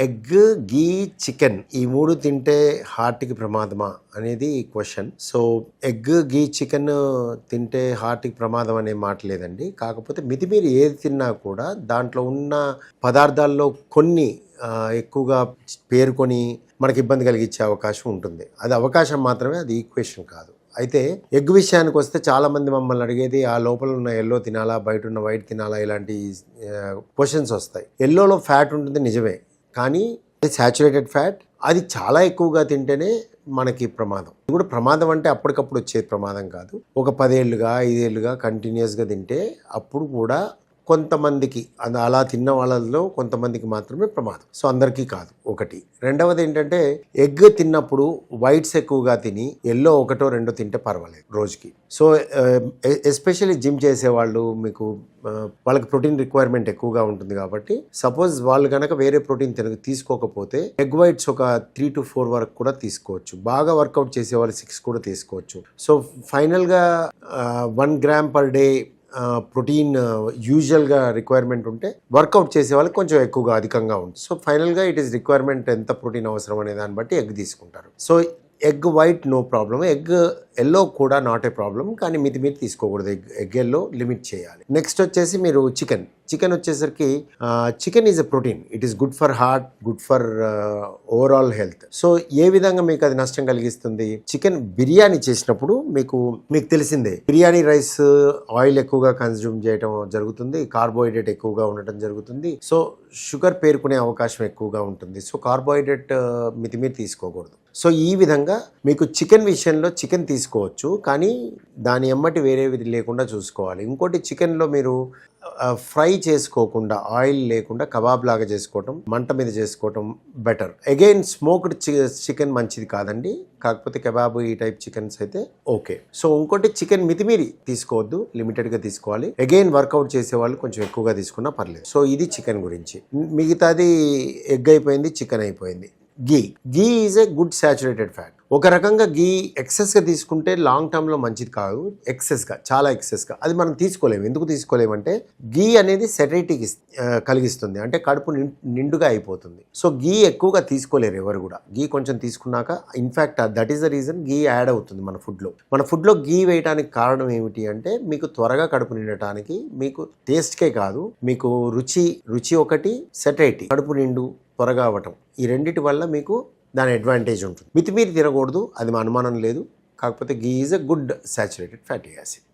Egg, ఘీ, chicken ఈ 3 తింటే హార్ట్‌కి ప్రమాదమా అనేది క్వెషన్. సో, ఎగ్, ఘీ, చికెన్ తింటే హార్ట్‌కి ప్రమాదం అనే మాట లేదండి. కాకపోతే మితిమీరి ఏది తిన్నా కూడా దాంట్లో ఉన్న పదార్థాల్లో కొన్ని ఎక్కువగా పేరుకొని మనకి ఇబ్బంది కలిగించే అవకాశం ఉంటుంది. అది అవకాశం మాత్రమే, అది ఈక్వేషన్ కాదు. అయితే ఎగ్ విషయానికి వస్తే చాలామంది మమ్మల్ని అడిగేది ఆ లోపల ఉన్న ఎల్లో తినాలా, బయట ఉన్న వైట్ తినాలా, ఇలాంటి క్వశ్చన్స్ వస్తాయి. ఎల్లోలో ఫ్యాట్ ఉంటుంది నిజమే, కానీ సాచురేటెడ్ ఫ్యాట్ అది చాలా ఎక్కువగా తింటేనే మనకి ప్రమాదం. ఇది కూడా ప్రమాదం అంటే అప్పటికప్పుడు వచ్చే ప్రమాదం కాదు. ఒక 10 ఏళ్ళుగా 5 ఏళ్ళుగా కంటిన్యూస్గా తింటే అప్పుడు కూడా కొంతమందికి అలా తిన్న వాళ్ళలో కొంతమందికి మాత్రమే ప్రమాదం. సో అందరికీ కాదు. ఒకటి. రెండవది ఏంటంటే ఎగ్ తిన్నప్పుడు వైట్స్ ఎక్కువగా తిని ఎల్లో 1, 2 తింటే పర్వాలేదు రోజుకి. సో ఎస్పెషల్లీ జిమ్ చేసేవాళ్ళు మీకు వాళ్ళకి ప్రోటీన్ రిక్వైర్మెంట్ ఎక్కువగా ఉంటుంది కాబట్టి సపోజ్ వాళ్ళు కనుక వేరే ప్రోటీన్ తీసుకోకపోతే ఎగ్ వైట్స్ ఒక 3 to 4 వరకు కూడా తీసుకోవచ్చు. బాగా వర్కౌట్ చేసేవాళ్ళు 6 కూడా తీసుకోవచ్చు. సో ఫైనల్గా 1 గ్రామ్ పర్ డే ప్రోటీన్ యూజువల్గా రిక్వైర్మెంట్ ఉంటే వర్కౌట్ చేసే వాళ్ళకి కొంచెం ఎక్కువగా అధికంగా ఉంటుంది. సో ఫైనల్గా ఇట్ ఈస్ రిక్వైర్మెంట్ ఎంత ప్రోటీన్ అవసరం అనే దాన్ని బట్టి ఎగ్ తీసుకుంటారు. So egg white no problem, egg yellow కూడా నాట్ ఏ ప్రాబ్లం, కానీ మితిమీరి తీసుకోకూడదు. ఎగ్ ఎల్లో లిమిట్ చేయాలి. నెక్స్ట్ వచ్చేసి మీరు చికెన్ వచ్చేసరికి chicken is a protein. It is good for heart, good for overall health. So ఏ విధంగా మీకు అది నష్టం కలిగిస్తుంది? చికెన్ బిర్యానీ చేసినప్పుడు మీకు తెలిసిందే, బిర్యానీ రైస్ ఆయిల్ ఎక్కువగా కన్జ్యూమ్ చేయడం జరుగుతుంది, కార్బోహైడ్రేట్ ఎక్కువగా ఉండటం జరుగుతుంది. సో షుగర్ పేరుకునే అవకాశం ఎక్కువగా ఉంటుంది. సో కార్బోహైడ్రేట్ మితిమీరి తీసుకోకూడదు. సో ఈ విధంగా మీకు చికెన్ విషయంలో చికెన్ తీసుకోవచ్చు, కానీ దాని ఎమ్మటి వేరేవి లేకుండా చూసుకోవాలి. ఇంకోటి, చికెన్లో మీరు ఫ్రై చేసుకోకుండా, ఆయిల్ లేకుండా కబాబ్ లాగా చేసుకోవటం, మంట మీద చేసుకోవటం బెటర్. అగైన్ స్మోక్డ్ చికెన్ మంచిది కాదండి, కాకపోతే కబాబ్ ఈ టైప్ చికెన్స్ అయితే ఓకే. సో ఇంకోటి, చికెన్ మితిమీరి తీసుకోవద్దు, లిమిటెడ్గా తీసుకోవాలి. అగైన్ వర్కౌట్ చేసే వాళ్ళు కొంచెం ఎక్కువగా తీసుకున్నా పర్లేదు. సో ఇది చికెన్ గురించి. మిగతాది ఎగ్ అయిపోయింది, చికెన్ అయిపోయింది. Ghee is a good saturated fat. ఒక రకంగా ఘీ ఎక్సెస్గా తీసుకుంటే లాంగ్ టర్మ్లో మంచిది కాదు. చాలా ఎక్సెస్గా అది మనం తీసుకోలేము. ఎందుకు తీసుకోలేమంటే ఘీ అనేది సెటైటీకి కలిగిస్తుంది, అంటే కడుపు నిండుగా అయిపోతుంది. సో ఘీ ఎక్కువగా తీసుకోలేరు ఎవరు కూడా. ఘీ కొంచెం తీసుకున్నాక, in fact that is the reason ghee add అవుతుంది మన ఫుడ్లో. ఘీ వేయడానికి కారణం ఏమిటి అంటే మీకు త్వరగా కడుపు నిండటానికి, మీకు టేస్ట్కే కాదు, మీకు రుచి ఒకటి, సెటైటీ కడుపు నిండు త్వరగా అవ్వటం, ఈ రెండిటి వల్ల మీకు దాని అడ్వాంటేజ్ ఉంటుంది. మితిమీరి తినకూడదు, అది మా అనుమానం లేదు. కాకపోతే ghee is a good saturated fatty acid.